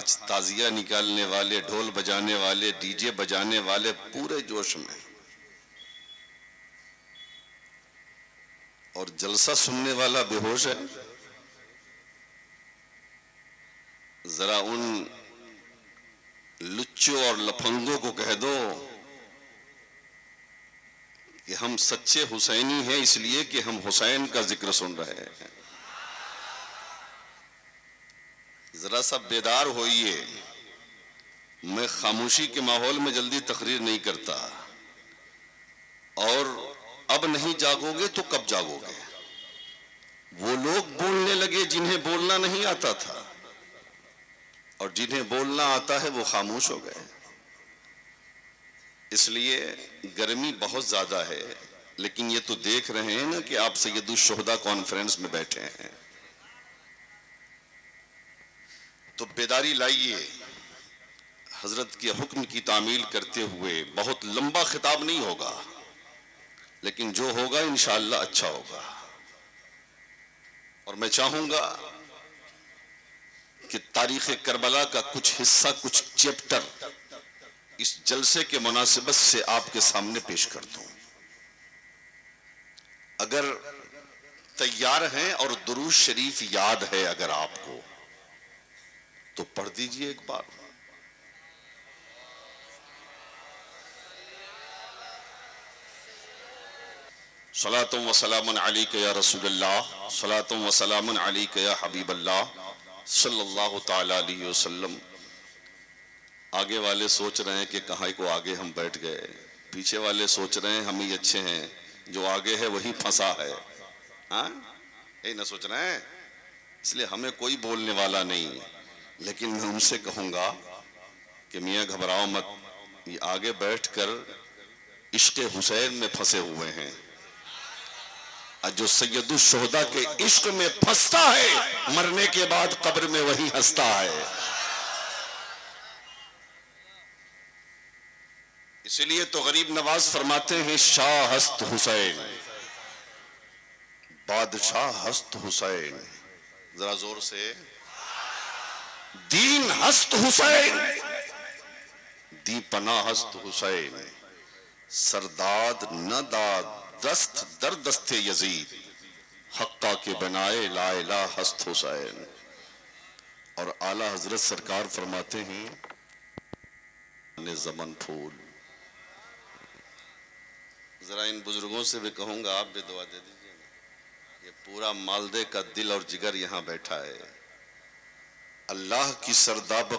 آج تازیہ نکالنے والے، ڈھول بجانے والے، ڈی جے بجانے والے پورے جوش میں، اور جلسہ سننے والا بے ہوش ہے۔ ذرا ان لچوں اور لپنگوں کو کہہ دو کہ ہم سچے حسینی ہیں اس لیے کہ ہم حسین کا ذکر سن رہے ہیں۔ ذرا سا بیدار ہوئیے۔ میں خاموشی کے ماحول میں جلدی تقریر نہیں کرتا، اور اب نہیں جاگو گے تو کب جاگو گے؟ وہ لوگ بولنے لگے جنہیں بولنا نہیں آتا تھا، اور جنہیں بولنا آتا ہے وہ خاموش ہو گئے۔ اس لیے گرمی بہت زیادہ ہے، لیکن یہ تو دیکھ رہے ہیں نا کہ آپ سید الشہداء کانفرنس میں بیٹھے ہیں، تو بیداری لائیے۔ حضرت کے حکم کی تعمیل کرتے ہوئے بہت لمبا خطاب نہیں ہوگا، لیکن جو ہوگا انشاءاللہ اچھا ہوگا، اور میں چاہوں گا کہ تاریخ کربلا کا کچھ حصہ، کچھ چیپٹر اس جلسے کے مناسبت سے آپ کے سامنے پیش کر دوں۔ اگر تیار ہیں اور درود شریف یاد ہے اگر آپ کو تو پڑھ دیجئے ایک بار۔ صلاۃ و سلام علیک یا رسول اللہ، صلاۃ و سلام علیک یا حبیب اللہ صلی اللہ تعالی علیہ وسلم۔ آگے والے سوچ رہے ہیں کہ کہاں کو آگے ہم بیٹھ گئے، پیچھے والے سوچ رہے ہیں ہم ہی اچھے ہیں، جو آگے ہے وہی پھنسا ہے۔ ہاں یہی نہ سوچ رہے ہیں؟ اس لیے ہمیں کوئی بولنے والا نہیں، لیکن میں ان سے کہوں گا کہ میاں گھبراؤ مت، یہ آگے بیٹھ کر عشق حسین میں پھنسے ہوئے ہیں، جو سید الشہداء کے عشق میں پھنستا ہے مرنے کے بعد قبر میں وہی ہنستا ہے۔ اسی لیے تو غریب نواز فرماتے ہیں شاہ ہست حسین، بادشاہ ہست حسین، ذرا زور سے، دین ہست حسین، دی پناہ ہست حسین، سرداد نہ داد دست در دست یزید، حقہ کے بنائے لا الہ ہست حسین۔ اور اعلیٰ حضرت سرکار فرماتے ہیں زمن پھول۔ ذرا ان بزرگوں سے بھی کہوں گا آپ بھی دعا دے دیجئے نا، یہ پورا مالدے کا دل اور جگر یہاں بیٹھا ہے۔ اللہ کی سرتاب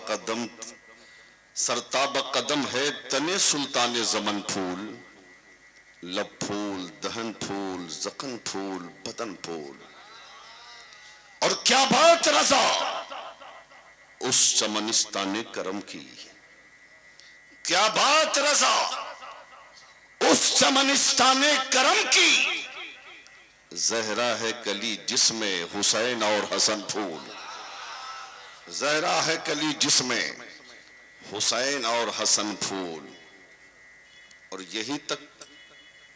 قدم ہے تنے سلطان زمن پھول، لب پھول، دہن پھول، زخن پھول، بدن پھول، اور کیا بات رضا اس چمنستان کرم کی، کیا بات رضا اس چمنستان کرم کی، زہرا ہے کلی جس میں حسین اور حسن پھول، زہرا ہے کلی جس میں حسین اور حسن پھول۔ اور یہی تک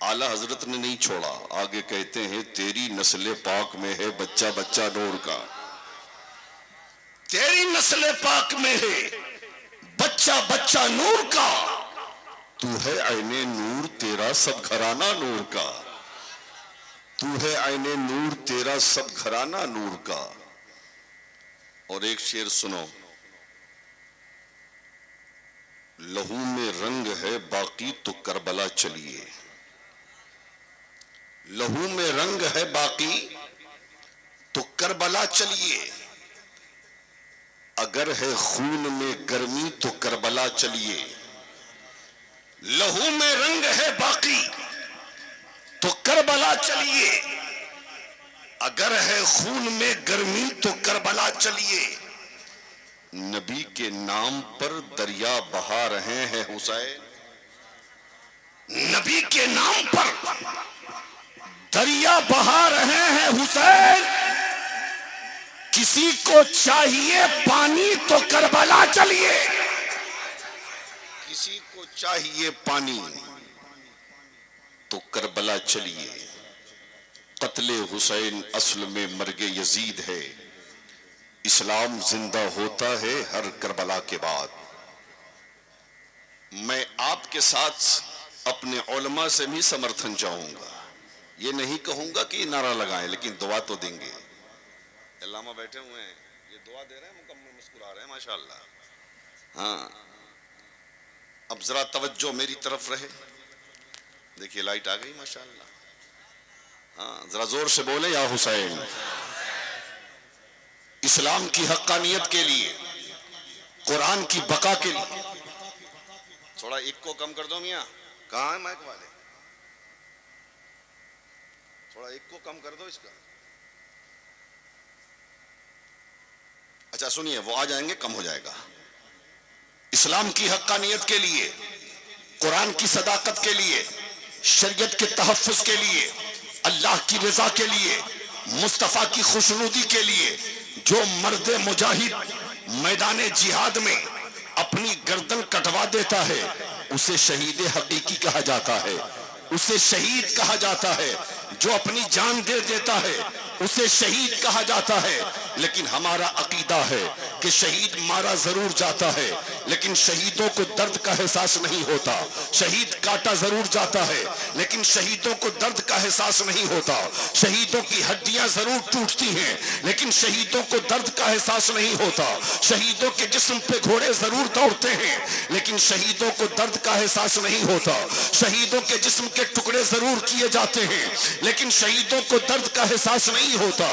اعلیٰ حضرت نے نہیں چھوڑا، آگے کہتے ہیں تیری نسل پاک میں ہے بچہ بچہ نور کا، تیری نسل پاک میں ہے بچہ بچہ نور کا، تو ہے عین نور تیرا سب گھرانہ نور کا، تو ہے عین نور تیرا سب گھرانہ نور کا۔ اور ایک شعر سنو، لہو میں رنگ ہے باقی تو کربلا چلیے، لہو میں رنگ ہے باقی تو کربلا چلیے، اگر ہے خون میں گرمی تو کربلا چلیے، لہو میں رنگ ہے باقی تو کربلا چلیے، اگر ہے خون میں گرمی تو کربلا چلیے، نبی کے نام پر دریا بہا رہے ہیں حسین، نبی کے نام پر دریا بہا رہے ہیں حسین، کسی کو چاہیے پانی تو کربلا چلیے، کسی کو چاہیے پانی تو کربلا چلیے۔ قتل حسین اصل میں مرگ یزید ہے، اسلام زندہ ہوتا ہے ہر کربلا کے بعد۔ میں آپ کے ساتھ اپنے علماء سے بھی سمرتھن چاہوں گا، یہ نہیں کہوں گا کہ نعرہ لگائیں، لیکن دعا تو دیں گے۔ علامہ بیٹھے ہوئے ہیں، یہ دعا دے رہے ہیں، مکمل مسکرا رہے ہیں، ماشاءاللہ۔ ہاں اب ذرا توجہ میری طرف رہے، دیکھیے لائٹ آ گئی ماشاءاللہ۔ ہاں ذرا زور سے بولے یا حسین۔ اسلام کی حقانیت کے لیے، قرآن کی بقا کے لیے، تھوڑا ایک کو کم کر دو میاں، کہاں ہے مائک والے؟ تھوڑا ایک کو کم کر دو اس کا۔ اچھا سنیے، وہ آ جائیں گے، کم ہو جائے گا۔ اسلام کی حقانیت کے لیے، قرآن کی صداقت کے لیے، شریعت کے تحفظ کے لیے، اللہ کی رضا کے لیے، مصطفیٰ کی خوشنودی کے لیے جو مرد مجاہد میدان جہاد میں اپنی گردن کٹوا دیتا ہے اسے شہید حقیقی کہا جاتا ہے، اسے شہید کہا جاتا ہے۔ جو اپنی جان دے دیتا ہے اسے شہید کہا جاتا ہے۔ لیکن ہمارا عقیدہ ہے کہ شہید مارا ضرور جاتا ہے، لیکن شہیدوں کو درد کا احساس نہیں ہوتا۔ شہید کاٹا ضرور جاتا ہے، لیکن شہیدوں کو درد کا احساس نہیں ہوتا۔ شہیدوں کی ہڈیاں ضرور ٹوٹتی ہیں، لیکن شہیدوں کو درد کا احساس نہیں ہوتا۔ شہیدوں کے جسم پہ گھوڑے ضرور دوڑتے ہیں، لیکن شہیدوں کو درد کا احساس نہیں ہوتا۔ شہیدوں کے جسم کے ٹکڑے ضرور کیے جاتے ہیں، لیکن شہیدوں کو درد کا احساس نہیں ہوتا۔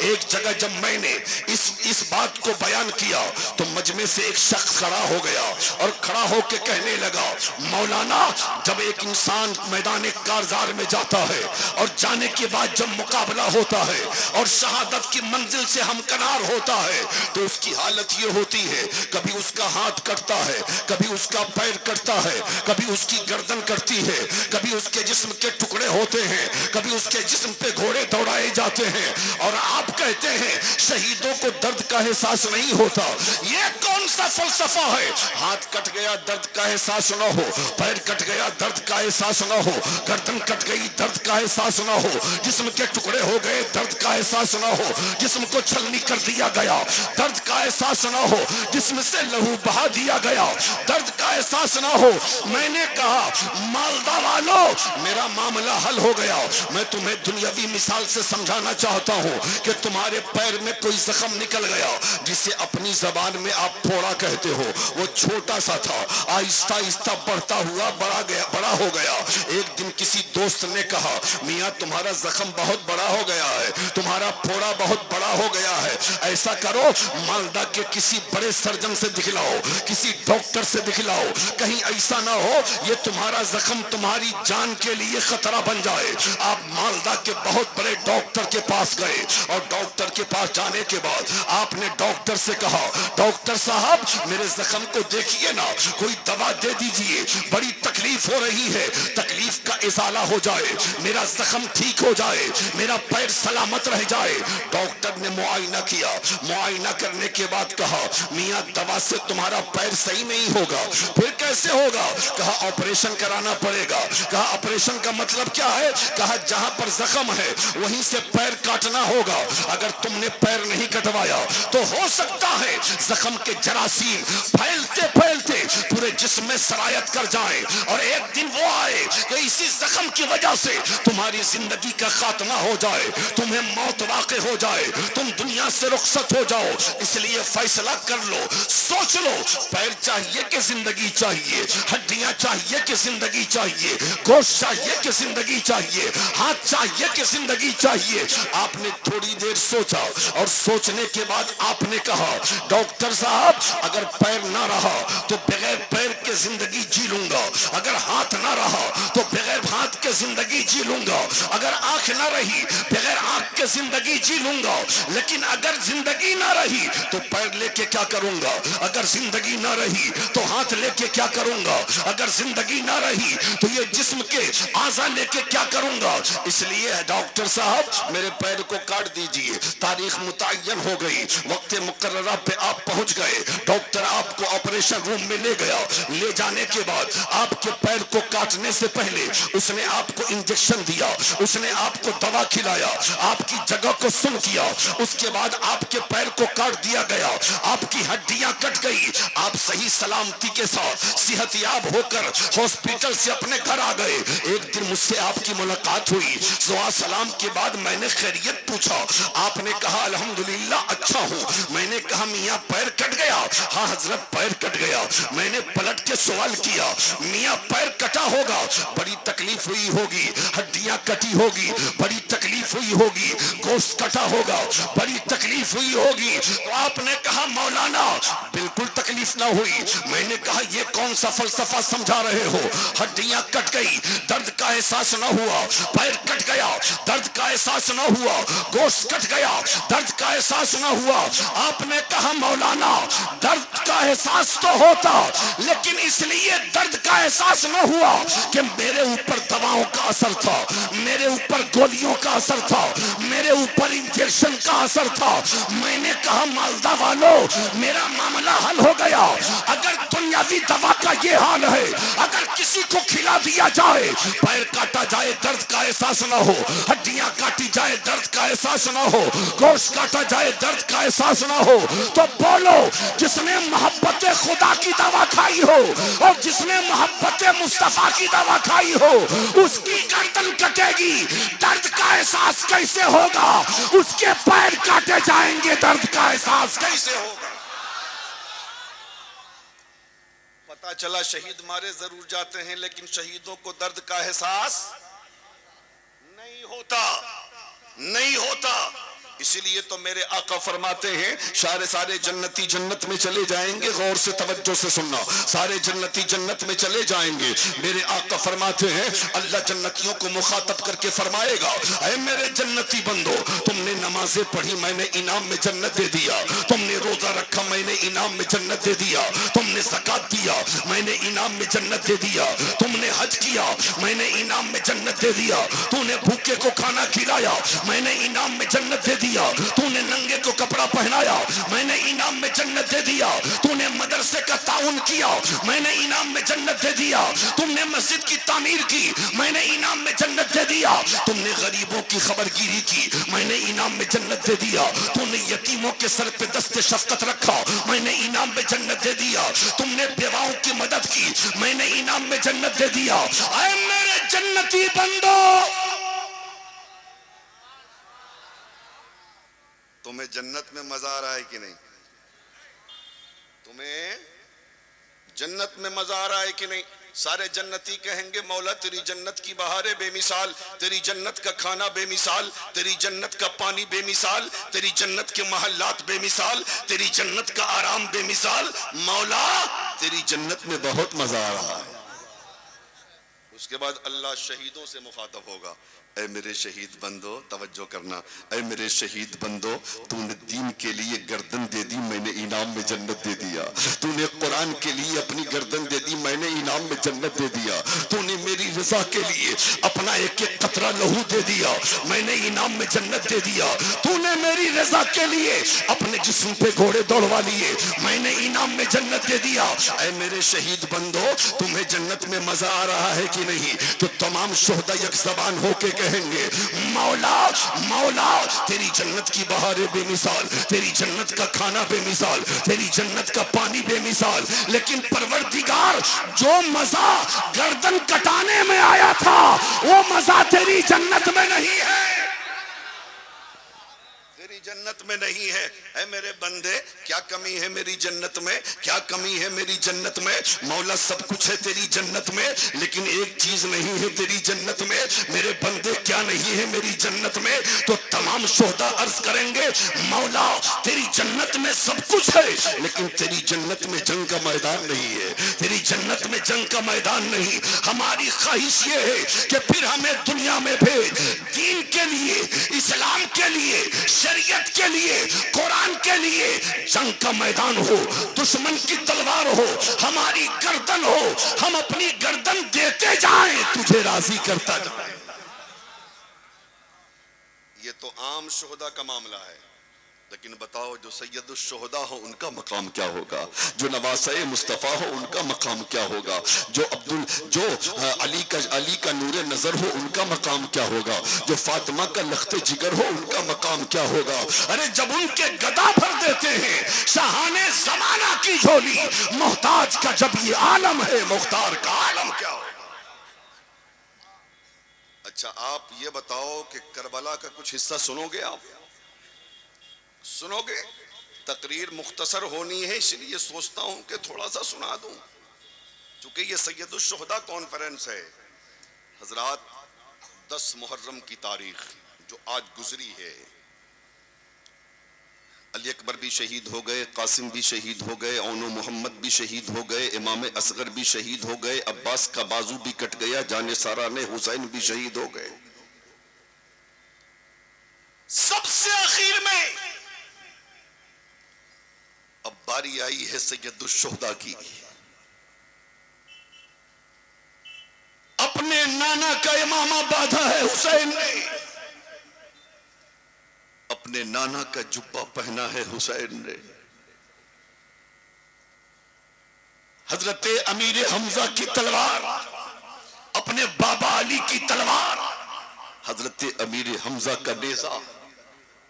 ایک جگہ جب میں نے اس بات کو بیان کیا تو مجمع سے ایک شخص کھڑا ہو گیا اور کھڑا ہو کے کہنے لگا، مولانا جب ایک انسان میدان کارزار میں جاتا ہے اور جانے کے بعد جب مقابلہ ہوتا ہے اور شہادت کی منزل سے ہمکنار ہوتا ہے تو اس کی حالت یہ ہوتی ہے، کبھی اس کا ہاتھ کٹتا ہے، کبھی اس کا پیر کٹتا ہے، کبھی اس کی گردن کٹتی ہے، کبھی اس کے جسم کے ٹکڑے ہوتے ہیں، کبھی اس کے جسم پہ گھوڑے دوڑائے جاتے ہیں، اور آپ کہتے ہیں شہیدوں کو درد کا احساس نہیں ہوتا۔ یہ کون سا فلسفہ ہے؟ ہاتھ کٹ گیا درد کا احساس نہ ہو، پیر کٹ گیا درد کا احساس نہ ہو، گردن کٹ گئی درد کا احساس نہ ہو، جسم کے ٹکڑے ہو گئے درد کا احساس نہ ہو، جسم کو چھلنی کر دیا گیا درد کا احساس نہ ہو، جسم سے لہو بہا دیا گیا درد کا احساس نہ ہو۔ میں نے کہا مالدہ والو میرا معاملہ حل ہو گیا۔ میں تمہیں دنیاوی مثال سے سمجھانا چاہتا ہوں کہ تمہارے پیر میں کوئی زخم نکل گیا جسے اپنی زبان میں آپ پھوڑا کہتے ہو، وہ چھوٹا سا تھا، آہستہ آہستہ بڑھتا ہوا بڑا ہو گیا۔ ایک دن کسی دوست نے کہا میاں تمہارا زخم بہت بڑا ہو گیا ہے، تمہارا پھوڑا بہت بڑا ہو گیا ہے، ایسا کرو مالدہ کے کسی بڑے سرجن سے دکھلاؤ، کسی ڈاکٹر سے دکھلاؤ، کہیں ایسا نہ ہو یہ تمہارا زخم تمہاری جان کے لیے خطرہ بن جائے۔ آپ مالدہ کے بہت بڑے ڈاکٹر کے پاس گئے اور ڈاکٹر کے پاس جانے کے بعد آپ نے ڈاکٹر سے کہا ڈاکٹر صاحب میرے زخم کو دیکھیے نا، کوئی دوا دے دیجئے، بڑی تکلیف ہو رہی ہے، تکلیف کا ازالہ ہو جائے، میرا زخم ٹھیک ہو جائے، میرا پیر سلامت رہ جائے۔ ڈاکٹر نے معائنہ کیا، معائنہ کرنے کے بعد کہا میاں دوا سے تمہارا پیر صحیح نہیں ہوگا۔ پھر کیسے ہوگا؟ کہا آپریشن کرانا پڑے گا۔ کہا آپریشن کا مطلب کیا ہے؟ کہا جہاں پر زخم ہے وہیں سے پیر کاٹنا ہوگا، اگر تم نے پیر نہیں کٹوایا تو ہو سکتا ہے زخم کے جراثیم پھیلتے پھیلتے پورے جسم میں سرایت کر جائیں، اور ایک دن وہ آئے کہ اسی زخم کی وجہ سے تمہاری زندگی کا خاتمہ ہو جائے، تمہیں موت واقع ہو جائے، تم دنیا سے رخصت ہو جاؤ۔ اس لیے فیصلہ کر لو، سوچ لو، پیر چاہیے کہ زندگی چاہیے، ہڈیاں چاہیے کہ زندگی چاہیے، گوشت چاہیے کہ زندگی چاہیے، ہاتھ چاہیے کہ زندگی چاہیے۔ آپ نے تھوڑی دیر سوچا اور سوچنے کے بعد آپ نے کہا ڈاکٹر صاحب اگر پیر نہ رہا تو بغیر پیر کے زندگی جی لوں گا، اگر ہاتھ نہ رہا تو بغیر ہاتھ کے زندگی جی لوں گا، اگر آنکھ نہ رہی بغیر آنکھ کے زندگی جی لوں گا، لیکن اگر زندگی نہ رہی تو پیر لے کے کیا کروں گا، اگر زندگی نہ رہی تو ہاتھ لے کے کیا کروں گا، اگر زندگی نہ رہی تو یہ جسم کے اعضاء لے کے کیا کروں گا۔ اس لیے ڈاکٹر صاحب میرے پیر کو کاٹ دیجئے۔ تاریخ متعین ہو گئی، وقت مقررہ پہ آپ پہنچ گئے، ڈاکٹر آپ کو آپریشن آپریشن روم میں لے گیا. لے جانے کے بعد آپ کے پیر کو کاٹنے سے پہلے اس نے آپ کو انجیکشن دیا, اس نے آپ کو دوا کھلایا, آپ کی جگہ کو سن کیا. اس کے بعد آپ کے پیر کو کاٹ دیا گیا, آپ کی ہڈیاں کٹ گئی, آپ صحیح سلامتی کے ساتھ صحت یاب ہو کر ہاسپٹل سے اپنے گھر آ گئے. ایک دن مجھ سے آپ کی ملاقات ہوئی. دعا سلام کے بعد میں نے خیریت پوچھا. آپ نے کہا الحمدللہ اچھا ہوں. میں نے کہا میاں پیر کٹ گیا؟ ہاں حضرت پیر کٹ گیا. میں نے پلٹ کے سوال کیا میاں پیر کٹا ہوگا, بڑی تکلیف ہوئی ہوگی, ہڈیاں کٹی ہوگی, بڑی تکلیف ہوئی ہوگی, گوشت کٹا ہوگا, بڑی تکلیف ہوئی ہوگی. آپ نے کہا مولانا بالکل تکلیف نہ ہوئی. میں نے کہا یہ کون سا فلسفہ سمجھا رہے ہو؟ ہڈیاں کٹ گئی, درد کا احساس نہ ہوا, پیر کٹ گیا, درد کا احساس نہ ہوا, گوشت کٹ گیا, درد کا احساس نہ ہوا. آپ نے کہا مولانا درد کا احساس تو ہوتا, لیکن اس لیے درد کا احساس نہ ہوا کہ میرے اوپر دواؤں کا اثر تھا, میرے اوپر گولیوں کا اثر تھا, میرے اوپر انجیکشن کا اثر تھا. میں نے کہا مالدہ والو میرا معاملہ حل ہو گیا. اگر دنیاوی دوا کا یہ حال ہے, اگر کسی کو کھلا دیا جائے, پیر کاٹا جائے درد کا احساس نہ ہو, ہڈیاں کاٹی جائے درد کا احساس نہ ہو, گوشت کاٹا جائے درد کا احساس نہ ہو, تو بولو جس نے محبت خدا کی دوا کھائی ہو اور جس نے محبت مصطفیٰ کی دوا کھائی ہو اس کی گردن کٹے گی, درد کا احساس کیسے ہوگا؟ اس کے پیر کاٹے جائیں گے, درد کا احساس کیسے ہوگا؟ پتا چلا شہید مارے ضرور جاتے ہیں لیکن شہیدوں کو درد کا احساس نہیں ہوتا, نہیں ہوتا. اسی لیے تو میرے آقا فرماتے ہیں سارے جنتی جنت میں چلے جائیں گے. غور سے توجہ سے سننا, سارے جنتی جنت میں چلے جائیں گے. میرے آقا فرماتے ہیں اللہ جنتیوں کو مخاطب کر کے فرمائے گا اے میرے جنتی بندو, تم نے نمازیں پڑھی میں نے انعام میں جنت دے دیا, تم نے روزہ رکھا میں نے انعام میں جنت دے دیا, تم نے زکات دیا میں نے انعام میں جنت دے دیا, تم نے حج کیا میں نے انعام میں جنت دے دیا, تو نے بھوکے کو کھانا کھلایا میں نے انعام میں جنت دے دیا, تو نے ننگے کو کپڑا پہنایا میں نے انعام میں جنت دے دیا, تو نے مدرسے کا تعاون کیا میں نے انعام میں جنت دے دیا, تم نے مسجد کی تعمیر کی میں نے انعام میں جنت دے دیا, تم نے غریبوں کی خبرگیری کی میں نے انعام میں جنت دے دیا, تم نے یتیموں کے سر پہ دست شفقت رکھا میں نے انعام میں جنت دے دیا, تم نے بیواؤں کی مدد کی میں نے انعام میں جنت دے دیا. اے میرے جنتی بندو تمہیں جنت میں مزہ آ رہا ہے کہ نہیں؟ تمہیں جنت میں مزہ آ رہا ہے کہ نہیں؟ سارے جنتی کہیں گے مولا تیری جنت کی بہاریں بے مثال, تیری جنت کا کھانا بے مثال, تیری جنت کا پانی بے مثال, تیری جنت کے محلات بے مثال, تیری جنت کا آرام بے مثال. مولا تیری جنت میں بہت مزہ آ رہا ہے. اس کے بعد اللہ شہیدوں سے مخاطب ہوگا اے میرے شہید بندو, توجہ کرنا, اے میرے شہید بندو تو نے دین کے لیے گردن دے دی میں نے انعام میں جنت دے دیا, تو نے قرآن کے لیے اپنی گردن دے دی میں نے انعام میں جنت دے دیا, تو نے میری رضا کے لیے اپنا ایک ایک قطرہ لہو دے دیا میں نے انعام میں جنت دے دیا, تو نے میری رضا کے لیے اپنے جسم پہ گھوڑے دوڑوا لیے میں نے انعام میں جنت دے دیا. اے میرے شہید بندو تمہیں جنت میں مزہ آ رہا ہے کہ نہیں؟ تو تمام شہداء یک زبان ہو کے کہیں گے مولا مولا تیری جنت کی بہاریں بے مثال, تیری جنت کا کھانا بے مثال, تیری جنت کا پانی بے مثال, لیکن پروردگار جو مزہ گردن کٹانے میں آیا تھا وہ مزہ تیری جنت میں نہیں ہے, تیری جنت میں نہیں ہے. اے میرے بندے کیا کمی ہے میری جنت میں, کیا کمی ہے میری جنت میں؟ مولا سب کچھ ہے تیری جنت میں لیکن ایک چیز نہیں ہے تیری جنت میں. میرے بندے کیا نہیں ہے میری جنت میں؟ تو تمام شہداء عرض کریں گے مولا تیری جنت میں سب کچھ ہے لیکن تیری جنت میں جنگ کا میدان نہیں ہے, تیری جنت میں جنگ کا میدان نہیں. ہماری خواہش یہ ہے کہ پھر ہمیں دنیا میں بھیج, دین کے لیے, اسلام کے لیے, شریعت کے لیے, قرآن کے لیے جنگ کا میدان ہو, دشمن کی تلوار ہو, ہماری گردن ہو, ہم اپنی گردن دیتے جائیں تجھے راضی کرتا جائیں. یہ تو عام شہداء کا معاملہ ہے. لیکن بتاؤ جو سید الشہداء ہو ان کا مقام کیا ہوگا، جو نواسہ مصطفیٰ ہو ان کا مقام کیا ہوگا، جو علی کا نور نظر ہو ان کا مقام کیا ہوگا، جو فاطمہ کا لخت جگر ہو ان کا مقام کیا ہوگا۔ ارے جب ان کے گدا بھر دیتے ہیں شاہان زمانہ کی جھولی، محتاج کا جب یہ عالم ہے، مختار کا عالم کیا ہوگا۔ اچھا آپ یہ بتاؤ کہ کربلا کا کچھ حصہ سنو گے؟ آپ سنو گے؟ تقریر مختصر ہونی ہے، اس لیے سوچتا ہوں کہ تھوڑا سا سنا دوں، چونکہ یہ سید الشہداء کانفرنس ہے۔ حضرات 10 محرم کی تاریخ جو آج گزری ہے، علی اکبر بھی شہید ہو گئے، قاسم بھی شہید ہو گئے، اونو محمد بھی شہید ہو گئے، امام اصغر بھی شہید ہو گئے، عباس کا بازو بھی کٹ گیا، جان سارا نے حسین بھی شہید ہو گئے۔ سب سے اخیر میں اب باری آئی ہے سید الشہداء کی۔ اپنے نانا کا امامہ باندھا ہے حسین نے، اپنے نانا کا جبہ پہنا ہے حسین نے۔ حضرت امیر حمزہ کی تلوار، اپنے بابا علی کی تلوار، حضرت امیر حمزہ کا نیزہ،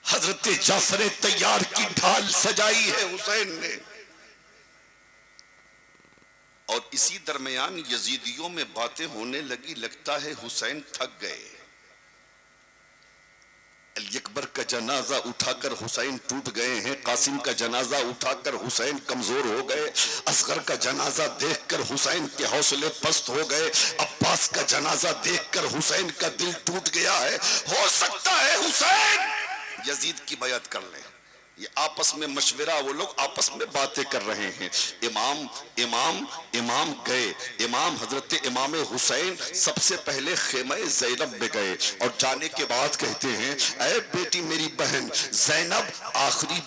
حضرت جعفر طیار کی ڈھال سجائی ہے حسین نے۔ اور اسی درمیان یزیدیوں میں باتیں ہونے لگی، لگتا ہے حسین تھک گئے۔ علی اکبر کا جنازہ اٹھا کر حسین ٹوٹ گئے ہیں، قاسم کا جنازہ اٹھا کر حسین کمزور ہو گئے، اصغر کا جنازہ دیکھ کر حسین کے حوصلے پست ہو گئے، عباس کا جنازہ دیکھ کر حسین کا دل ٹوٹ گیا ہے۔ ہو سکتا ہے حسین یزید کی بیعت کر لیں۔ یہ آپس میں مشورہ، وہ لوگ آپس میں باتیں کر رہے ہیں۔ امام گئے، امام حضرت امام حسین سب سے پہلے خیمہ زینب میں گئے، اور جانے کے بعد کہتے ہیں اے بیٹی میری بہن زینب، آخری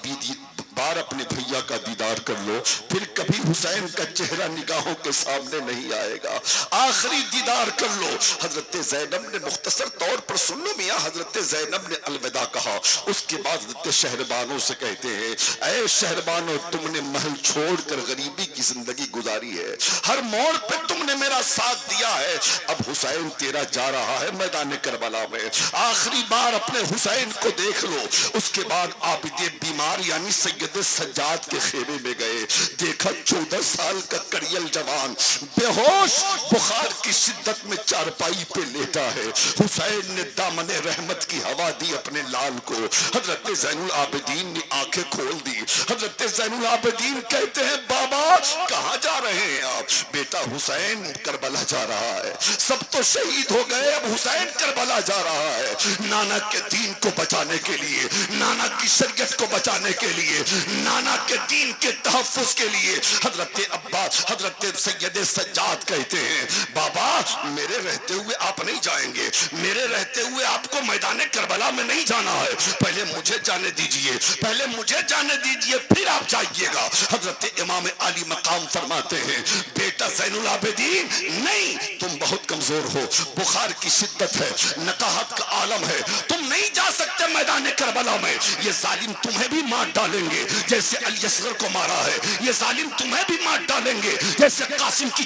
بار اپنے بھیا کا دیدار کر لو، پھر کبھی حسین کا چہرہ نگاہوں کے سامنے نہیں آئے گا، آخری دیدار کر لو۔ حضرت زینب نے مختصر طور پر، سن لو میاں، حضرت زینب نے الوداع کہا۔ اس کے بعد حضرت شہربانوں سے کہتے ہیں اے شہربانوں، تم نے محل چھوڑ کر غریبی کی زندگی گزاری ہے، ہر موڑ پہ تم نے میرا ساتھ دیا ہے، اب حسین تیرا جا رہا ہے میدان کربلا میں، آخری بار اپنے حسین کو دیکھ لو۔ اس کے بعد عابد بیمار یعنی سید سجاد کے خیمے میں گئے، دیکھا 14 سال کا کڑیل جوان بے ہوش بخار کی شدت میں چارپائی پہ لیٹا ہے۔ حسین نے دامن رحمت کی ہوا دی اپنے لال کو، حضرت زین العابدین نے آنکھیں کھول دی۔ حضرت زین العابدین کہتے ہیں بابا کہاں جا رہے ہیں آپ؟ بیٹا حسین کربلا جا رہا ہے، سب تو شہید ہو گئے، اب حسین کربلا جا رہا ہے، نانا کے دین کو بچانے کے لیے، نانا کی شریعت کو بچانے کے لیے، نانا کے دین کے تحفظ کے لیے۔ حضرت عباس، حضرت سید سجاد کہتے ہیں بابا میرے رہتے ہوئے آپ نہیں جائیں گے، میرے رہتے ہوئے آپ کو میدان کربلا میں نہیں جانا ہے، پہلے مجھے جانے دیجئے، پہلے مجھے جانے دیجئے، پھر آپ جائیے گا۔ حضرت امام علی مقام فرماتے ہیں بیٹا زین العابدین نہیں، تم بہت کمزور ہو، بخار کی شدت ہے، نقاہت کا عالم ہے، تم نہیں جا سکتے میدان کربلا میں، یہ ظالم تمہیں بھی مار ڈالیں گے جیسے علی اصغر کو مارا ہے، یہ ظالم تمہیں بھی مار ڈالیں گے جیسے قاسم کی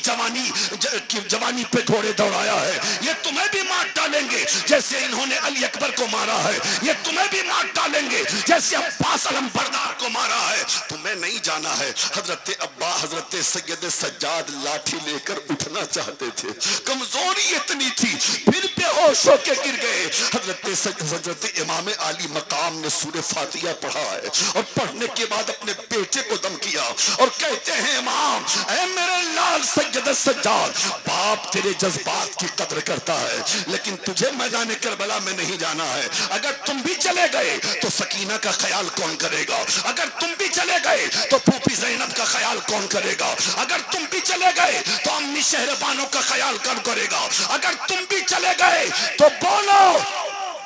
جوانی پہ گھوڑے دوڑایا ہے، یہ تمہیں بھی مار ڈالیں گے جیسے انہوں نے علی اکبر کو مارا ہے، یہ تمہیں بھی مار ڈالیں گے جیسے عباس علم بردار کو مارا ہے، تمہیں نہیں جانا ہے۔ حضرت سید سجاد لاٹھی لے کر اٹھنا چاہتے تھے، کمزوری اتنی تھی، پھر بے ہوش ہو کے گر گئے۔ حضرت امام علی مقام نے سورہ فاتحہ پڑھا ہے، اور پڑھنے کے بعد اپنے بیٹے کو دم کیا اور کہتے ہیں امام اے میرے لال سید سجاد، باپ تیرے جذبات کی قدر کرتا ہے لیکن تجھے میدان کربلا میں نہیں جانا ہے، اگر تم بھی چلے گئے تو سکینہ کا خیال کون کرے گا؟ اگر تم بھی چلے گئے تو پھوپھی زینب کا خیال کون کرے گا؟ اگر تم بھی چلے گئے تو امی شہربانوں کا خیال کون کرے گا؟ اگر تم بھی چلے گئے تو بولو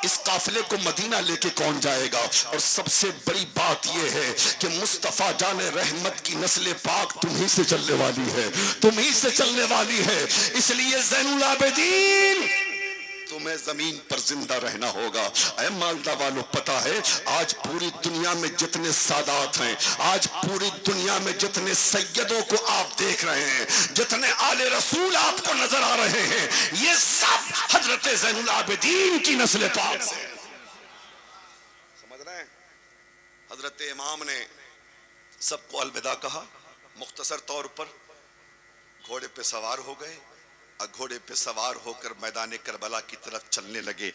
اس قافلے کو مدینہ لے کے کون جائے گا؟ اور سب سے بڑی بات یہ ہے کہ مصطفیٰ جان رحمت کی نسل پاک تمہیں سے چلنے والی ہے، تمہیں سے چلنے والی ہے، اس لیے زین العابدین تم تمہیں زمین پر زندہ رہنا ہوگا۔ اے مالدہ والو، پتا ہے آج پوری دنیا میں جتنے سادات ہیں، آج پوری دنیا میں جتنے سیدوں کو آپ دیکھ رہے ہیں، جتنے آل رسول آپ کو نظر آ رہے ہیں، یہ سب حضرت زین العابدین کی نسل پاک سے۔ سمجھ رہے ہیں؟ حضرت امام نے سب کو الوداع کہا، مختصر طور پر گھوڑے پہ سوار ہو گئے، اور گھوڑے پہ سوار ہو کر میدان کربلا کی طرف چلنے لگے۔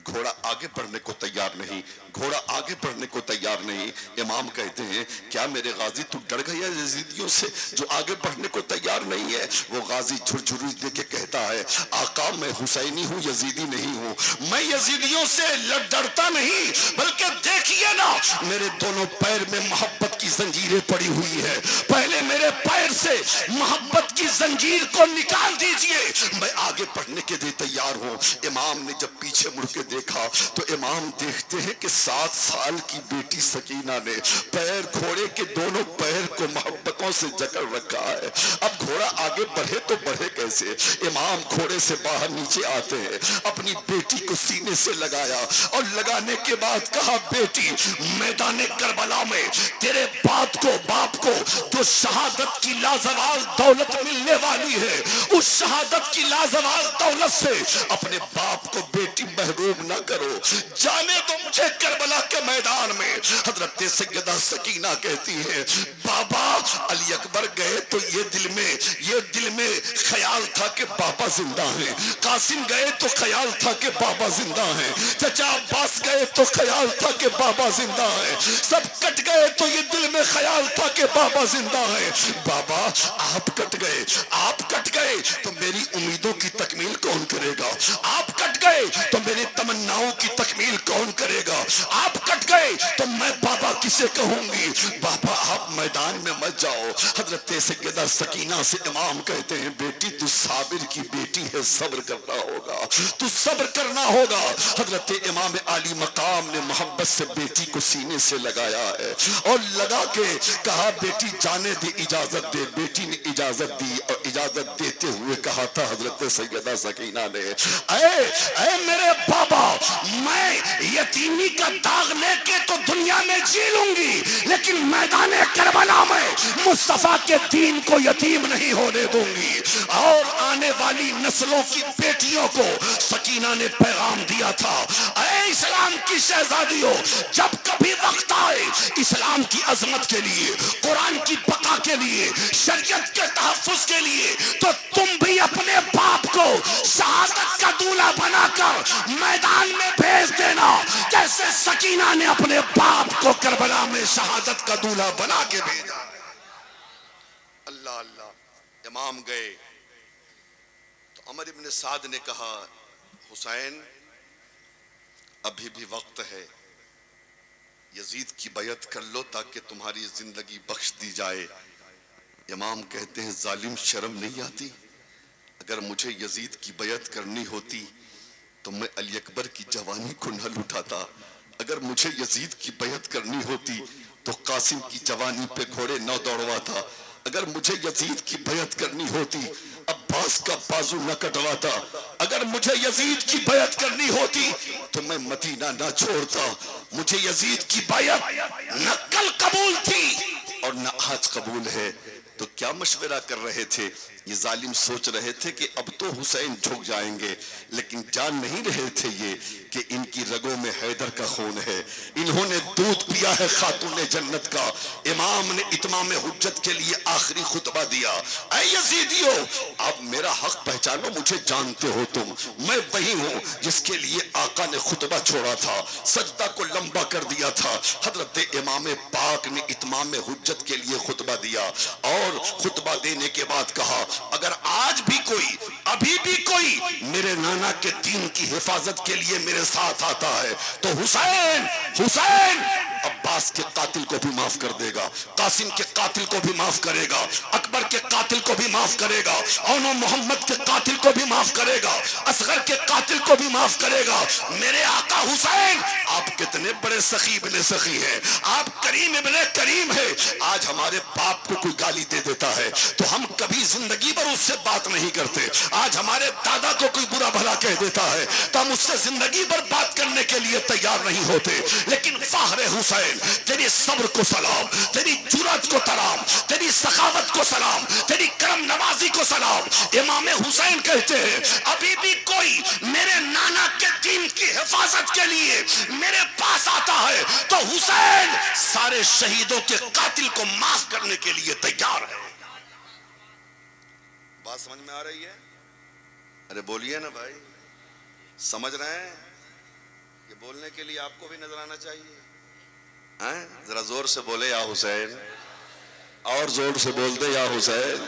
گھوڑا آگے بڑھنے کو تیار نہیں، گھوڑا آگے بڑھنے کو تیار نہیں۔ امام کہتے ہیں کیا میرے غازی تو ڈر گیا یزیدیوں سے جو آگے بڑھنے کو تیار نہیں ہے؟ وہ غازی جھرجھری دے کے کہتا ہے آقا میں حسینی ہوں، یزیدی نہیں ہوں، میں یزیدیوں سے ڈرتا نہیں، بلکہ دیکھیے نا میرے دونوں پیر میں محبت کی زنجیریں پڑی ہوئی ہے، پہلے میرے پیر سے محبت کی زنجیر کو نکال دیجئے، میں آگے بڑھنے کے لیے تیار ہوں۔ امام نے جب پیچھے مڑ کے دیکھا تو امام دیکھتے ہیں کہ 7 سال کی بیٹی سکینہ نے پیر گھوڑے کے دونوں پیر کو محبتوں سے جکڑ رکھا ہے۔ اب گھوڑا آگے بڑھے تو بڑھے کیسے؟ امام گھوڑے سے باہر نیچے آتے ہیں، اپنی بیٹی کو سینے سے لگایا اور لگانے کے بعد کہا بیٹی میدان کربلا میں تیرے باپ کو جو شہادت کی لازوال دولت ملنے والی ہے، اس شہادت کی لازوال دولت سے اپنے باپ کو بیٹی محروم نہ کرو، جانے دو مجھے کربلا کے میدان میں۔ حضرت سیدہ سکینہ کہتی ہے بابا علی اکبر گئے تو یہ دل میں خیال تھا کہ بابا زندہ ہیں، قاسم گئے تو خیال تھا کہ بابا زندہ ہیں، چچا عباس گئے تو خیال تھا کہ بابا زندہ ہیں، سب کٹ گئے تو یہ دل میں خیال تھا کہ بابا زندہ ہیں۔ بابا آپ کٹ گئے تو میری امیدوں کی تکمیل کون کرے گا؟ آپ کٹ گئے تو میری تمناؤں کی تکمیل کون کرے گا؟ آپ کٹ گئے تو میں بابا کسے کہوں گی؟ بابا آپ میدان میں مت جاؤ۔ حضرت سیدہ سکینہ سے امام کہتے ہیں بیٹی تو صابر کی بیٹی ہے، صبر کرنا ہوگا، تو صبر کرنا ہوگا۔ حضرت امام عالی مقام نے محبت سے بیٹی کو سینے سے لگایا ہے اور لگا کے کہا بیٹی جانے دے، اجازت دے۔ بیٹی نے اجازت دی اور اجازت دیتے ہوئے کہا تھا حضرت سیدہ سکینہ نے اے میرے بابا میں یتیمی کا داغ لے کے تو دنیا میں جی لوں گی، لیکن میدان کربلا میں مصطفیٰ کے دین کو یتیم نہیں ہونے دوں گی۔ اور آنے والی نسلوں کی بیٹیوں کو سکینہ نے پیغام دیا تھا اے اسلام کی شہزادیوں، جب کبھی وقت آئے اسلام کی عظمت کے لیے، قرآن کی بقا کے لیے، شریعت کے تحفظ کے لیے، تو تم بھی اپنے باپ کو شہادت کا دولہ بنا کر میدان میں بھیج دینا، جیسے سکینہ نے اپنے باپ کو کربلا میں شہادت کا دولہ بنا کے بھیجا۔ اللہ اللہ۔ امام گئے تو عمر ابن سعد نے کہا حسین ابھی بھی وقت ہے، یزید کی بیعت کر لو تاکہ تمہاری زندگی بخش دی جائے۔ امام کہتے ہیں ظالم شرم نہیں آتی؟ اگر مجھے یزید کی بیعت کرنی ہوتی تو میں علی اکبر کی جوانی کو نہ لٹاتا، اگر مجھے یزید کی بیعت کرنی ہوتی تو قاسم کی جوانی پہ گھوڑے نہ دوڑواتا، اگر مجھے یزید کی بیعت کرنی ہوتی عباس کا بازو نہ کٹواتا، اگر مجھے یزید کی بیعت کرنی ہوتی تو میں مدینہ نہ چھوڑتا۔ مجھے یزید کی بیعت نہ کل قبول تھی اور نہ آج قبول ہے۔ تو کیا مشورہ کر رہے تھے یہ ظالم؟ سوچ رہے تھے کہ اب تو حسین جھک جائیں گے، لیکن جان نہیں رہے تھے یہ کہ ان کی رگوں میں حیدر کا خون ہے، انہوں نے دودھ پیا ہے خاتون جنت کا۔ امام نے اتمام حجت کے لیے آخری خطبہ دیا اے یزیدیو اب میرا حق پہچانو، مجھے جانتے ہو تم، میں وہی ہوں جس کے لیے آقا نے خطبہ چھوڑا تھا، سجدہ کو لمبا کر دیا تھا۔ حضرت امام پاک نے اتمام حجت کے لیے خطبہ دیا اور خطبہ دینے کے بعد کہا اگر آج بھی کوئی، ابھی بھی کوئی میرے نانا کے دین کی حفاظت کے لیے میرے ساتھ آتا ہے تو حسین عباس کے قاتل کو بھی معاف کر دے گا، قاسم کے قاتل کو بھی معاف کرے گا، اکبر کے قاتل کو بھی معاف کرے گا، اون محمد کے قاتل کو بھی معاف کرے گا، اصغر کے قاتل کو بھی معاف کرے گا۔ میرے آقا حسین آپ کتنے بڑے سخی ابن سخی ہیں، آپ کریم ابن کریم ہیں۔ آج ہمارے باپ کو کوئی گالی دے دیتا ہے تو ہم کبھی زندگی بھر اس سے بات نہیں کرتے. آج ہمارے دادا کو کوئی برا بھلا کہہ دیتا ہے تو ہم اس سے زندگی بھر بات کرنے کے لیے تیار نہیں ہوتے. لیکن فخر حسین، تیری صبر کو سلام، تیری جرأت کو سلام، تیری سخاوت کو سلام، تیری کرم نوازی کو سلام. امام حسین کہتے ہیں ابھی بھی کوئی میرے نانا کے دین کی حفاظت کے لیے میرے پاس آتا ہے تو حسین سارے شہیدوں کے قاتل کو معاف کرنے کے لیے تیار ہے. بات سمجھ میں آ رہی ہے؟ ارے بولیے نا بھائی، سمجھ رہے ہیں؟ یہ بولنے کے لیے آپ کو بھی نظر آنا چاہیے. ذرا زور سے بولے یا حسین، اور زور سے بول دے یا حسین.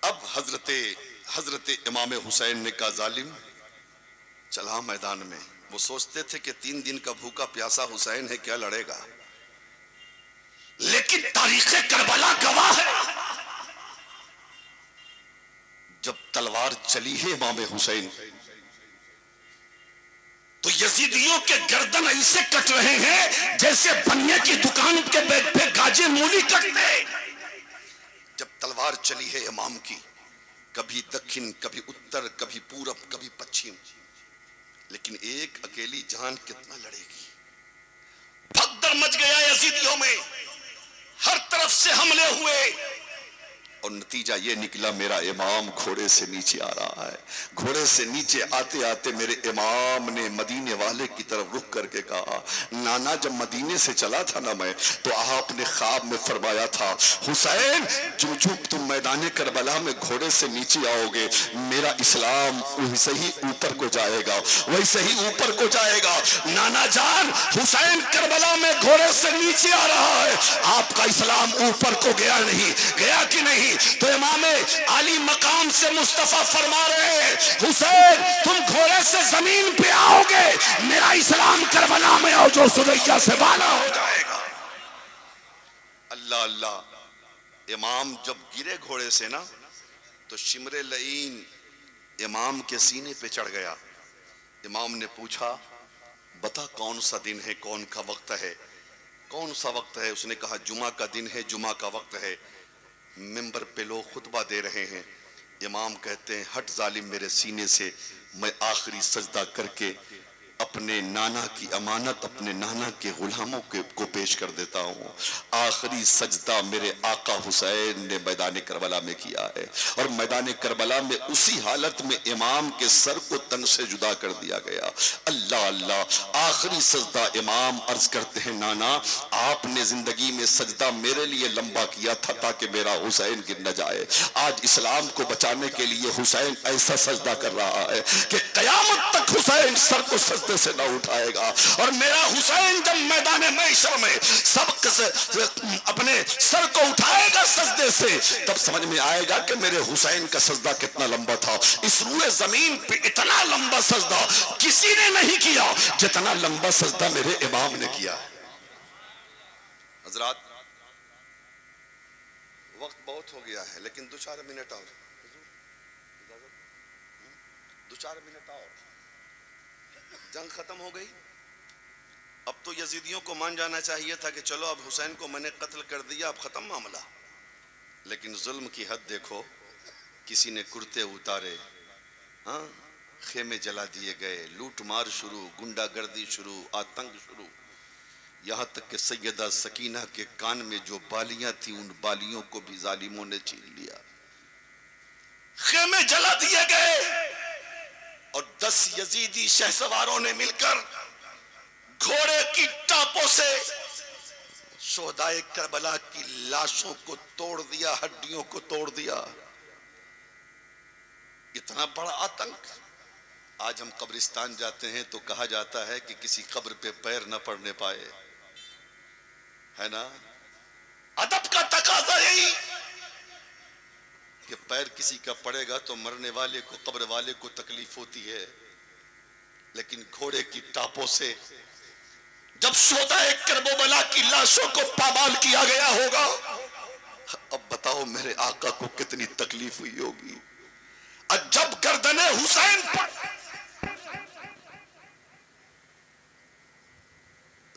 اب حضرت امام حسین نے کہا ظالم چلا میدان میں. وہ سوچتے تھے کہ 3 دن کا بھوکا پیاسا حسین ہے، کیا لڑے گا، لیکن تاریخ کربلا گواہ ہے جب تلوار چلی ہے امام حسین تو یزیدیوں کے گردن ایسے کٹ رہے ہیں جیسے بنیا کی دکان کے بیگ پہ گاجے مولی کٹتے. جب تلوار چلی ہے امام کی، کبھی دکھن، کبھی اتر، کبھی پورب، کبھی پچھم، لیکن ایک اکیلی جان کتنا لڑے گی. بھگدڑ مچ گیا یزیدیوں میں، ہر طرف سے حملے ہوئے اور نتیجہ یہ نکلا میرا امام گھوڑے سے نیچے آ رہا ہے. گھوڑے سے نیچے آتے آتے میرے امام نے مدینے والے کی طرف رخ کر کے کہا نانا جب مدینے سے چلا تھا نا میں تو آپ نے خواب میں فرمایا تھا حسین جو تم میدان کربلا میں گھوڑے سے نیچے آؤ گے میرا اسلام ویسے ہی اوپر کو جائے گا، ویسے ہی اوپر کو جائے گا. نانا جان حسین کربلا میں گھوڑے سے نیچے آ رہا ہے، آپ کا اسلام اوپر کو گیا نہیں، گیا کہ نہیں؟ تو امام علی مقام سے مصطفیٰ فرما رہے ہیں حسین تم گھوڑے سے زمین پہ آؤ گے، میرا اسلام کربلا میں آؤ جو سریہ سے بالا ہو جائے گا. اللہ اللہ. امام جب گرے گھوڑے سے نا تو شمر لعین امام کے سینے پہ چڑھ گیا. امام نے پوچھا بتا کون سا دن ہے، کون کا وقت ہے، کون سا وقت ہے؟ اس نے کہا جمعہ کا دن ہے، جمعہ کا وقت ہے، ممبر پہ لوگ خطبہ دے رہے ہیں. امام کہتے ہیں ہٹ ظالم میرے سینے سے، میں آخری سجدہ کر کے اپنے نانا کی امانت اپنے نانا کے غلاموں کو پیش کر دیتا ہوں. آخری سجدہ میرے آقا حسین نے میدان کربلا میں کیا ہے، اور میدان کربلا میں اسی حالت میں امام کے سر کو تن سے جدا کر دیا گیا. اللہ اللہ. آخری سجدہ امام عرض کرتے ہیں نانا آپ نے زندگی میں سجدہ میرے لیے لمبا کیا تھا تاکہ میرا حسین گر نہ جائے. آج اسلام کو بچانے کے لیے حسین ایسا سجدہ کر رہا ہے کہ قیامت تک حسین سر کو سجدے سے نہ اٹھائے گا. اور میرا حسین جب میدان محشر میں سب اپنے سر کو اٹھائے گا سجدے سے تب سمجھ میں آئے گا کہ میرے حسین کا سجدہ کتنا لمبا تھا. اس روئے زمین پہ اتنا لمبا سجدہ کسی نے نہیں کیا جتنا لمبا سجدہ میرے امام نے کیا. حضرات وقت بہت ہو گیا ہے لیکن 2-4 منٹ اور، 2-4 منٹ اور. جنگ ختم ہو گئی. اب تو یزیدیوں کو مان جانا چاہیے تھا کہ چلو اب حسین کو میں نے قتل کر دیا، اب ختم معاملہ. لیکن ظلم کی حد دیکھو. کسی نے کرتے اتارے، خیمے جلا دیے گئے، لوٹ مار شروع، گنڈا گردی شروع، آتنک شروع. یہاں تک کہ سیدہ سکینہ کے کان میں جو بالیاں تھیں ان بالیوں کو بھی ظالموں نے چھین لیا. خیمے جلا دیے گئے اور 10 یزیدی شہسواروں نے مل کر گھوڑے کی ٹاپوں سے شہدائے کربلا کی لاشوں کو توڑ دیا، ہڈیوں کو توڑ دیا. اتنا بڑا آتنک. آج ہم قبرستان جاتے ہیں تو کہا جاتا ہے کہ کسی قبر پہ پیر نہ پڑنے پائے، ہے نا؟ ادب کا تقاضا یہی کہ پیر کسی کا پڑے گا تو مرنے والے کو، قبر والے کو تکلیف ہوتی ہے. لیکن گھوڑے کی ٹاپوں سے جب شہدائے کربلا کی لاشوں کو پامال کیا گیا ہوگا، اب بتاؤ میرے آقا کو کتنی تکلیف ہوئی ہوگی. اور جب گردن حسین پر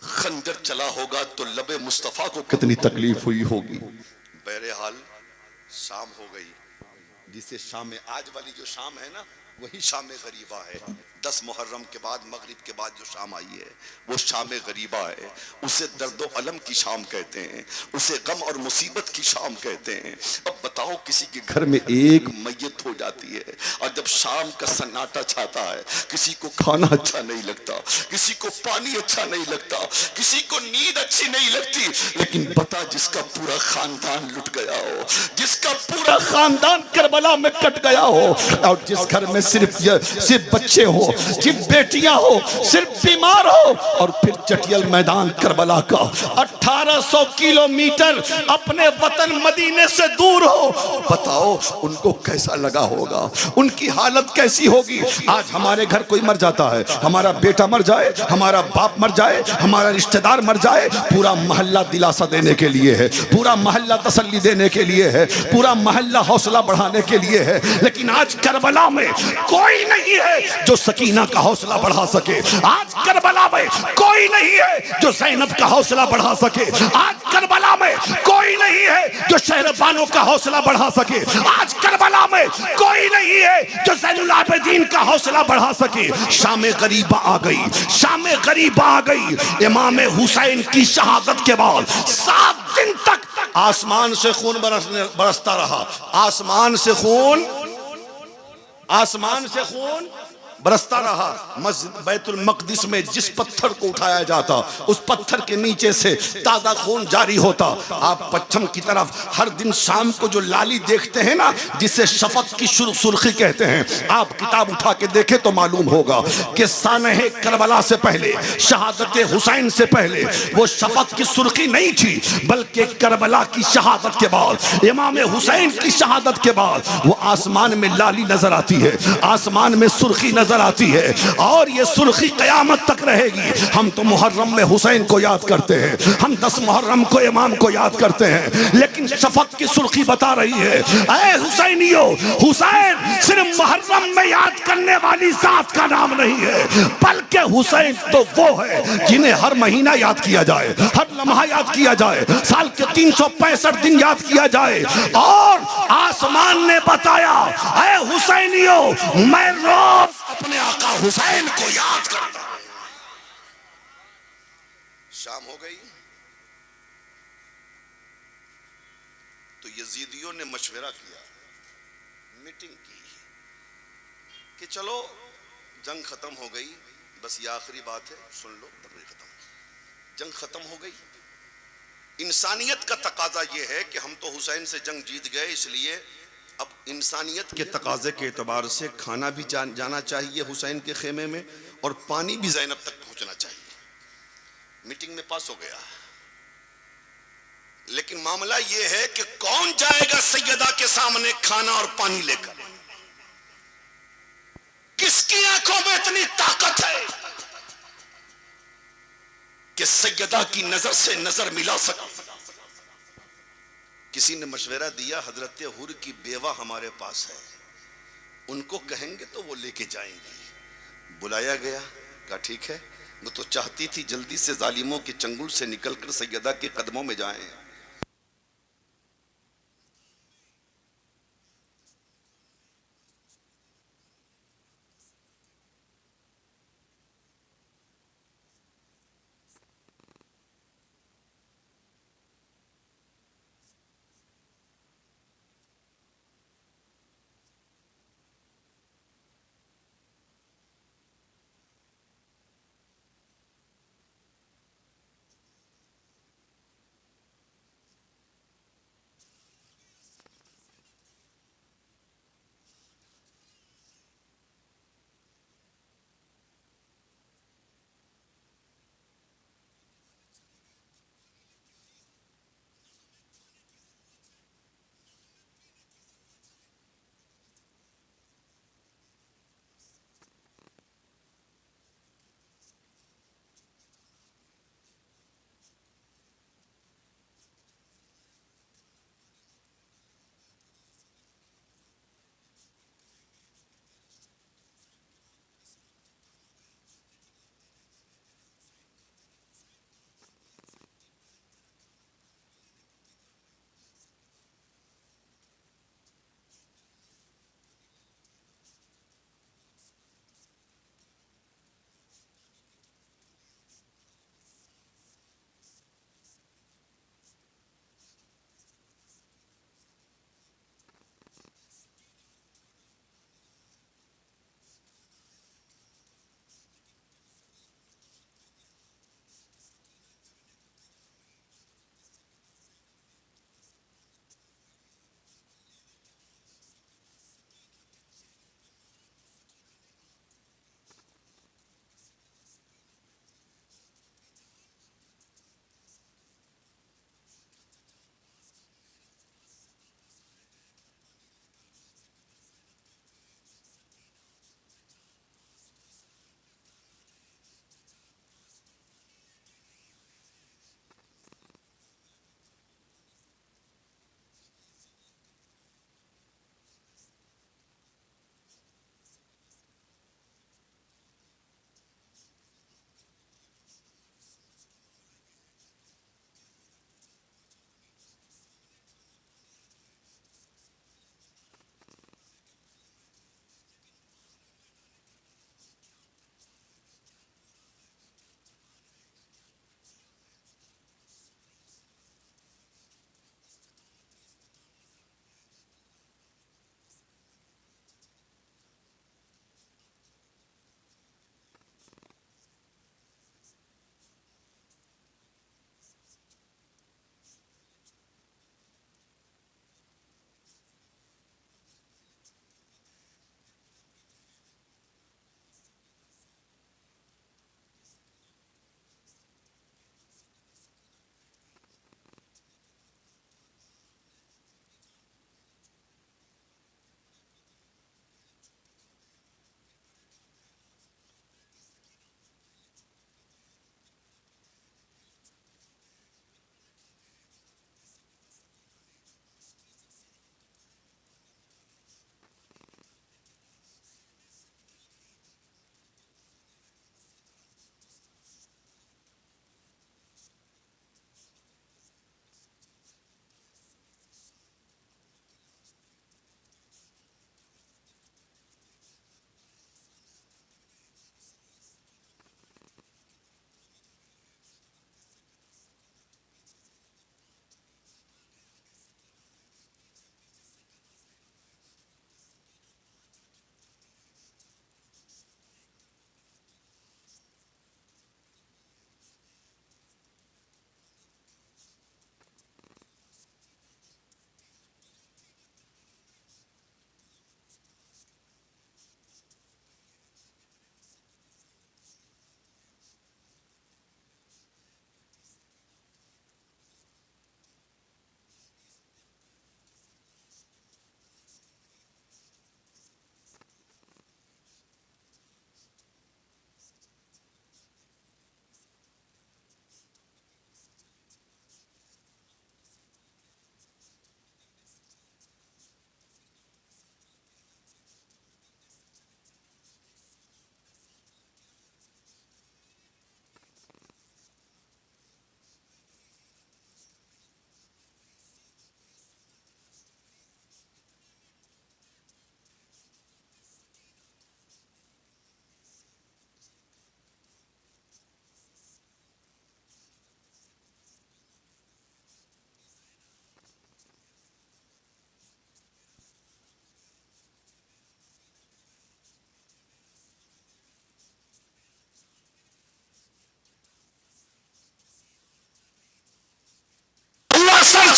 خنجر چلا ہوگا تو لب مصطفیٰ کو کتنی تکلیف ہوئی ہوگی. بہرحال شام ہو گئی، جسے شام آج والی جو شام ہے نا وہی شام غریبہ ہے. 10 محرم کے بعد مغرب کے بعد جو شام آئی ہے وہ شام غریبہ ہے. اسے درد و علم کی شام کہتے ہیں، اسے غم اور مصیبت کی شام کہتے ہیں. اب بتاؤ کسی کے گھر میں ایک میت ہو جاتی ہے اور جب شام کا سناٹا چھاتا ہے، کسی کو کھانا اچھا نہیں لگتا، کسی کو پانی اچھا نہیں لگتا، کسی کو نیند اچھی نہیں لگتی، لیکن بتا جس کا پورا خاندان لٹ گیا ہو، جس کا پورا خاندان کربلا میں کٹ گیا ہو، اور جس گھر میں صرف بچے ہو، صرف بیٹیاں ہو، صرف بیمار ہو، اور پھر چٹیل میدان کربلا کا 1800 کلومیٹر اپنے وطن مدینے سے دور ہو، بتاؤ ان کو کیسا لگا ہوگا، ان کی حالت کیسی ہوگی. آج ہمارے گھر کوئی مر جاتا ہے، ہمارا بیٹا مر جائے، ہمارا باپ مر جائے، ہمارا رشتہ دار مر جائے، پورا محلہ دلاسا دینے کے لیے ہے، پورا محلہ تسلی دینے کے لیے ہے، پورا محلہ حوصلہ بڑھانے کے لیے ہے. لیکن آج کربلا میں کوئی نہیں ہے جو سکینہ کا حوصلہ بڑھا سکے. آج کربلا میں کوئی نہیں ہے جو زینب کا حوصلہ بڑھا سکے. آج کربلا میں کوئی نہیں ہے جو شہر بانو کا حوصلہ بڑھا سکے. آج کربلا میں کوئی نہیں ہے جو زین العابدین کا حوصلہ بڑھا سکے. شام غریبہ آ گئی، شام غریبہ آ گئی. امام حسین کی شہادت کے بعد 7 دن تک آسمان سے خون برستا رہا. آسمان سے خون برستا رہا. مسجد بیت المقدس میں جس پتھر کو اٹھایا جاتا اس پتھر کے نیچے سے تازہ خون جاری ہوتا. آپ پچھم کی طرف ہر دن شام کو جو لالی دیکھتے ہیں نا جسے شفق کی سرخی کہتے ہیں، آپ کتاب اٹھا کے دیکھیں تو معلوم ہوگا کہ سانحہ کربلا سے پہلے، شہادت حسین سے پہلے وہ شفق کی سرخی نہیں تھی، بلکہ کربلا کی شہادت کے بعد، امام حسین کی شہادت کے بعد وہ آسمان میں لالی نظر آتی ہے، آسمان میں سرخی نظر آتی ہے، اور یہ سرخی قیامت تک رہے گی. ہم تو محرم میں حسین کو یاد کرتے ہیں، ہم 10 محرم کو امام کو یاد کرتے ہیں، لیکن شفق کی سرخی بتا رہی ہے اے حسینیو، حسین صرف محرم میں یاد کرنے والی ذات کا نام نہیں ہے، بلکہ حسین تو وہ ہے جنہیں ہر مہینہ یاد کیا جائے، ہر لمحہ یاد کیا جائے، سال کے 365 دن یاد کیا جائے. اور آسمان نے بتایا اے حسینیو میں روز اپنے آقا حسین کو یاد کرتا ہوں. شام ہو گئی تو یزیدیوں نے مشورہ کیا، میٹنگ کی کہ چلو جنگ ختم ہو گئی، بس یہ آخری بات ہے، سن لو تقریر ختم. جنگ ختم ہو گئی. انسانیت کا تقاضا یہ ہے کہ ہم تو حسین سے جنگ جیت گئے، اس لیے اب انسانیت کے تقاضے کے اعتبار سے کھانا بھی جانا چاہیے حسین کے خیمے میں، اور پانی بھی زینب تک پہنچنا چاہیے. میٹنگ میں پاس ہو گیا. لیکن معاملہ یہ ہے کہ کون جائے گا سیدہ کے سامنے کھانا اور پانی لے کر؟ کس کی آنکھوں میں اتنی طاقت ہے کہ سیدہ کی نظر سے نظر ملا سکے؟ کسی نے مشورہ دیا حضرت حور کی بیوہ ہمارے پاس ہے، ان کو کہیں گے تو وہ لے کے جائیں گے. بلایا گیا، کہا ٹھیک ہے. وہ تو چاہتی تھی جلدی سے ظالموں کے چنگل سے نکل کر سیدہ کے قدموں میں جائیں.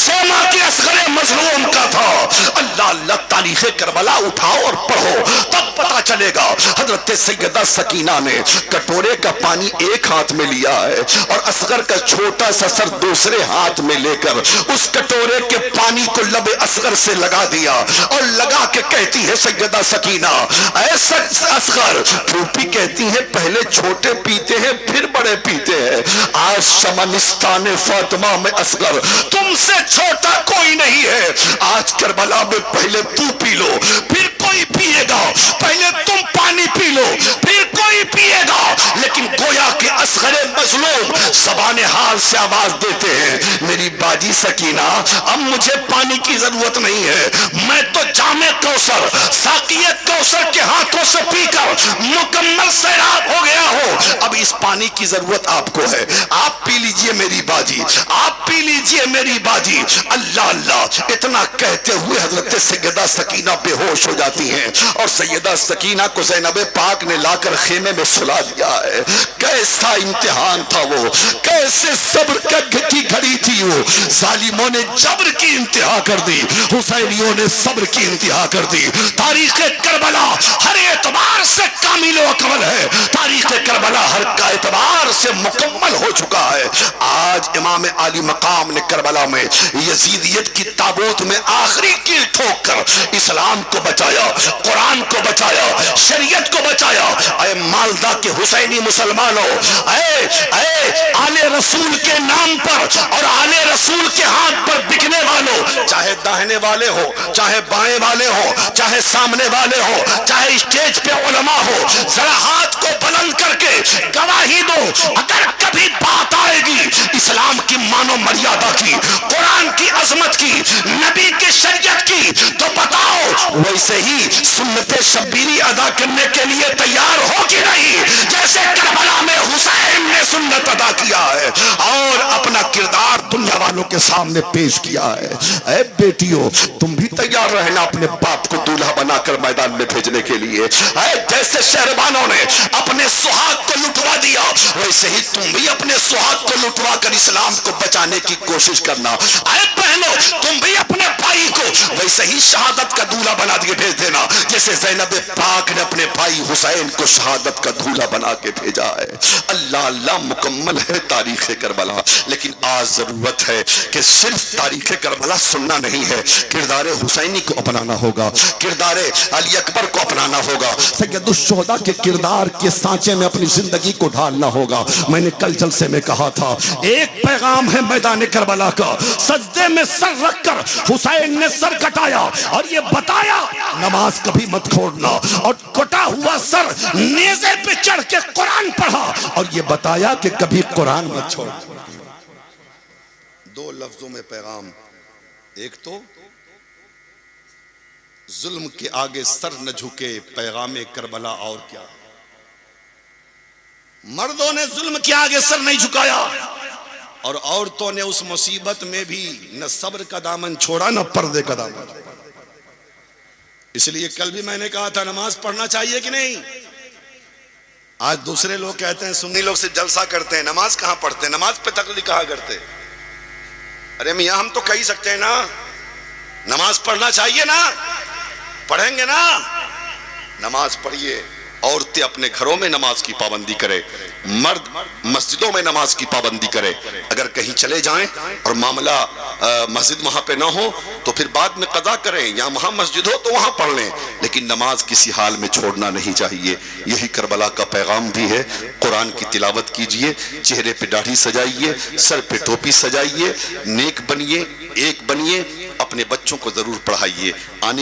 خیمہ کے اصغر مظلوم کا تھا. اللہ اللہ تاریخ کربلا اٹھاؤ اور پڑھو, تب پتا چلے گا. حضرت سیدہ سکینہ نے کٹورے کا پانی ایک ہاتھ میں لیا ہے اور اصغر کا چھوٹا سا سر دوسرے ہاتھ میں لے کر اس کٹورے کے پانی کو لب اصغر سے لگا دیا اور لگا کے کہتی ہے سیدہ سکینہ, اے اصغر, پھوپھی کہتی ہے پہلے چھوٹے پیتے ہیں پھر بڑے پیتے ہیں. آج شمنستان فاطمہ میں اصغر تم سے چھوٹا کوئی نہیں ہے. آج کربلا میں پہلے تو پی لو پھر کوئی پیے گا, پہلے تم پانی پی لو پھر کوئی پیے گا. لیکن گویا کہ اصغر مظلوم زبان حال سے آواز دیتے ہیں, میری باجی سکینہ اب مجھے پانی کی ضرورت نہیں ہے, میں تو جام کوثر ساقی کوثر کے ہاتھوں سے پی کر مکمل سیراب ہو گیا ہوں. اب اس پانی کی ضرورت آپ کو ہے, آپ پی لیجئے میری باجی, آپ پی لیجئے میری باجی. اللہ اللہ, اتنا کہتے ہوئے حضرت سیدہ سکینہ بے ہوش ہو جاتی ہیں اور سیدہ سکینہ کو زینب پاک نے لا کر خیمے میں سلا دیا ہے. کیسا امتحان تھا وہ, کیسے صبر کی گھڑی تھی وہ. ظالموں نے جبر کی انتہا کر دی, حسینیوں نے صبر کی انتہا کر دی. تاریخ کربلا ہر اعتبار سے کامل و اکمل ہے, تاریخ کربلا ہر کا اعتبار سے مکمل ہو چکا ہے. آج امام عالی مقام نے کربلا میں یزیدیت کی تابوت میں آخری کیل ٹھوک کر اسلام کو بچایا, قرآن کو بچایا, شریعت کو بچایا. اے مالدہ کے حسینی مسلمانوں, اے آل رسول کے نام پر اور آل رسول کے ہاتھ پر بکنے والوں, چاہے داہنے والے ہو, چاہے بائیں والے ہو, چاہے سامنے والے ہو, چاہے اسٹیج پہ علماء ہو, ذرا ہاتھ کو بلند کر کے گواہی دو. اگر کبھی بات آئے گی اسلام کی مان و مریادہ کی, قرآن کی عظمت کی, نبی کی شریعت کی, تو بتاؤ ویسے ہی سنت شبیری ادا کرنے کے لیے تیار ہو کہ نہیں, جیسے کربلا میں حسین نے سنت ادا کیا ہے اور اپنا کردار دنیا والوں کے سامنے پیش کیا ہے. اے بیٹیوں, تم بھی تیار رہنا اپنے باپ کو دولہا بنا کر میدان میں بھیجنے کے لیے. اے جیسے شہربانوں نے اپنے سہاگ کو لٹوا دیا, ویسے ہی تم بھی اپنے سہاگ کو لٹوا کر اسلام کو بچانے کی کوشش کرنا. اے بہنوں, تم بھی اپنے بھائی کو ویسے ہی شہادت کا دولہا بنا کے بھیج دینا جیسے زینب پاک نے اپنے بھائی حسین کو شہادت کا دولہا بنا کے بھیجا ہے. اللہ اللہ, مکمل ہے تاریخ کربلا, لیکن آج ضرورت ہے کہ صرف تاریخ کربلا سننا نہیں ہے, کردار حسینی کو اپنانا ہوگا, کردار علی اکبر کو اپنانا ہوگا, سید الشہداء کے کردار کے سانچے میں اپنی زندگی کو ڈھالنا ہوگا. میں نے کل جلسے میں کہا تھا, ایک پیغام ہے میدان کربلا کا, سجدے میں سر رکھ کر حسین نے سر کٹایا اور یہ بتایا نماز کبھی مت چھوڑنا, اور کٹا ہوا سر نیزے پہ چڑھ کے قرآن پڑھا اور یہ بتایا کہ کبھی قرآن مت چھوڑ. دو لفظوں میں پیغام, ایک تو ظلم کے آگے سر نہ جھکے, پیغام کربلا اور کیا. مردوں نے ظلم کے آگے سر نہیں جھکایا اور عورتوں نے اس مصیبت میں بھی نہ صبر کا دامن چھوڑا نہ پردے کا دامن. اس لیے کل بھی میں نے کہا تھا نماز پڑھنا چاہیے کہ نہیں. آج دوسرے لوگ کہتے ہیں سنی لوگ سے جلسہ کرتے ہیں, نماز کہاں پڑھتے ہیں, نماز پہ تقریر کہاں کرتے. ارے میاں ہم تو کہہ سکتے ہیں نا, نماز پڑھنا چاہیے نا, پڑھیں گے نا. نماز پڑھیے, عورتیں اپنے گھروں میں نماز کی پابندی کرے, مرد مسجدوں میں نماز کی پابندی کرے. اگر کہیں چلے جائیں اور معاملہ مسجد وہاں پہ نہ ہو تو پھر بعد میں قضا کریں, یا وہاں مسجد ہو تو وہاں پڑھ لیں, لیکن نماز کسی حال میں چھوڑنا نہیں چاہیے. یہی کربلا کا پیغام بھی ہے. قرآن کی تلاوت کیجئے, چہرے پہ داڑھی سجائیے, سر پہ ٹوپی سجائیے, نیک بنیے, ایک بنیے, اپنے بچوں کو ضرور پڑھائیے. آنے